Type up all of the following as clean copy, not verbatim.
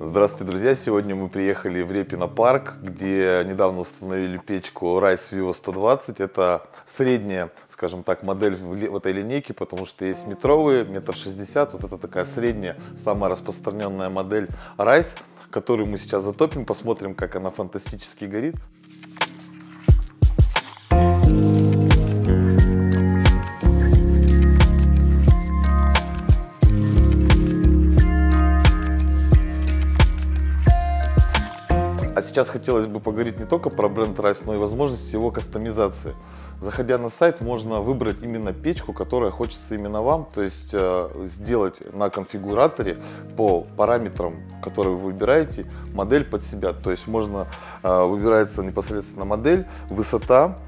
Здравствуйте, друзья! Сегодня мы приехали в Репино парк, где недавно установили печку Rise Vivo 120. Это средняя, скажем так, модель в этой линейке, потому что есть метровые, 1,60 м. Вот это такая средняя, самая распространенная модель Rise, которую мы сейчас затопим, посмотрим, как она фантастически горит. А сейчас хотелось бы поговорить не только про бренд Rise, но и возможности его кастомизации. Заходя на сайт, можно выбрать именно печку, которая хочется именно вам, то есть сделать на конфигураторе по параметрам, которые вы выбираете, модель под себя. То есть можно выбирается непосредственно модель, высота,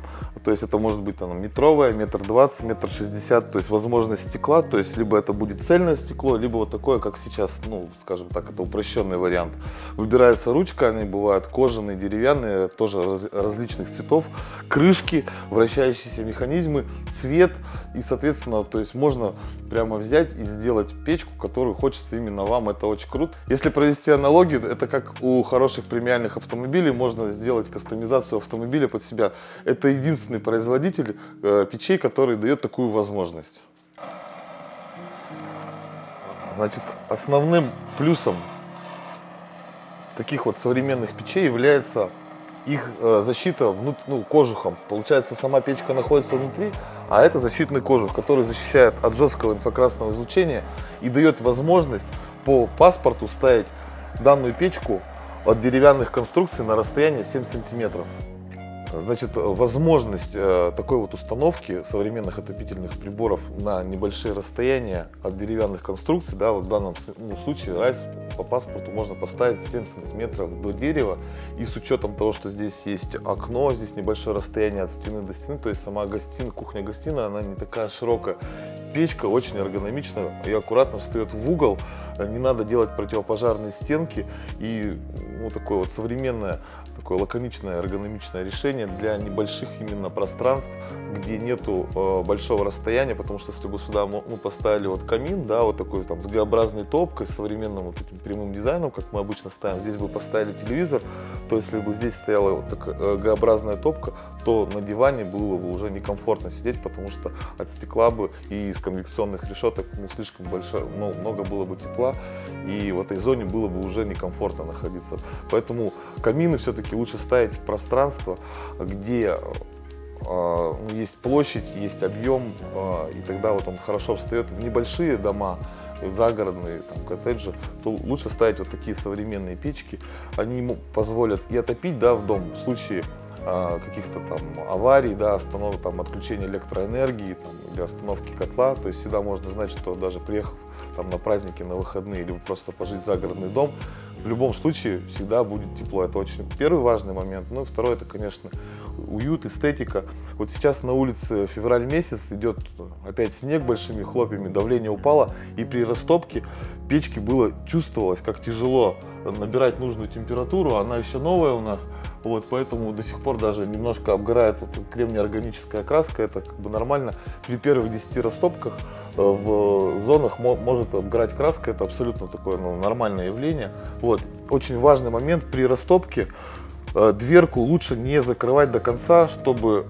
то есть это может быть метровая, 1,20 м, 1,60 м, то есть возможность стекла, то есть либо это будет цельное стекло, либо вот такое, как сейчас, ну, скажем так, это упрощенный вариант. Выбирается ручка, они бывают кожаные, деревянные, тоже различных цветов, крышки, вращающиеся механизмы, цвет, и, соответственно, то есть можно прямо взять и сделать печку, которую хочется именно вам, это очень круто. Если провести аналогию, это как у хороших премиальных автомобилей, можно сделать кастомизацию автомобиля под себя. Это единственный производитель печей, который дает такую возможность. Значит, основным плюсом таких вот современных печей является их защита кожухом. Получается, сама печка находится внутри, а это защитный кожух, который защищает от жесткого инфракрасного излучения и дает возможность по паспорту ставить данную печку от деревянных конструкций на расстояние 7 сантиметров. Значит, возможность такой вот установки современных отопительных приборов на небольшие расстояния от деревянных конструкций, да, вот в данном случае Rise по паспорту можно поставить 7 сантиметров до дерева, и с учетом того, что здесь есть окно, здесь небольшое расстояние от стены до стены, то есть сама кухня-гостиная, она не такая широкая. Печка очень эргономична и аккуратно встает в угол, не надо делать противопожарные стенки, и такое вот современное, такое лаконичное, эргономичное решение для небольших именно пространств, где нету большого расстояния, потому что если бы сюда мы поставили вот камин, да, вот такой там с Г-образной топкой, с современным вот этим прямым дизайном, как мы обычно ставим, здесь бы поставили телевизор, то если бы здесь стояла вот такая Г-образная топка, то на диване было бы уже некомфортно сидеть, потому что от стекла бы и из конвекционных решеток слишком большое, много было бы тепла, и в этой зоне было бы уже некомфортно находиться. Поэтому камины все-таки лучше ставить в пространство, где есть площадь, есть объем, и тогда вот он хорошо встает. В небольшие дома, загородные коттеджи, то лучше ставить вот такие современные печки. Они ему позволят и отопить, да, в дом в случае каких-то там аварий, да, отключения электроэнергии или остановки котла. То есть всегда можно знать, что даже приехав на праздники, на выходные, либо просто пожить в загородный дом, в любом случае всегда будет тепло. Это очень первый важный момент. Ну и второй, это, конечно, уют, эстетика. Вот сейчас на улице февраль месяц, идет опять снег большими хлопьями, давление упало, и при растопке печки чувствовалось, как тяжело набирать нужную температуру, она еще новая у нас, вот, поэтому до сих пор даже немножко обгорает кремний-органическая краска, это как бы нормально. При первых 10 растопках в зонах может обгорать краска, это абсолютно такое нормальное явление. Вот. Очень важный момент при растопке: дверку лучше не закрывать до конца, чтобы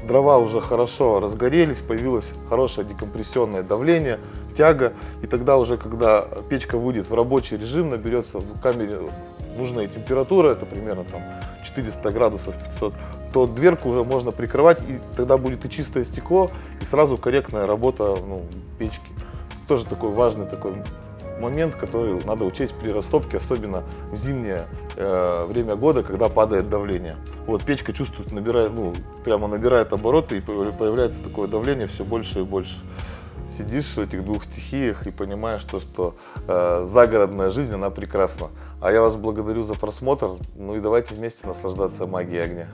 дрова уже хорошо разгорелись, появилось хорошее декомпрессионное давление, тяга, и тогда уже, когда печка выйдет в рабочий режим, наберется в камере нужная температура, это примерно 400 градусов, 500, то дверку уже можно прикрывать, и тогда будет и чистое стекло, и сразу корректная работа печки. Тоже такой важный момент, который надо учесть при растопке, особенно в зимнее время года, когда падает давление. Вот печка чувствует, прямо набирает обороты, и появляется такое давление все больше и больше. Сидишь в этих двух стихиях и понимаешь, что загородная жизнь, она прекрасна. А я вас благодарю за просмотр, и давайте вместе наслаждаться магией огня.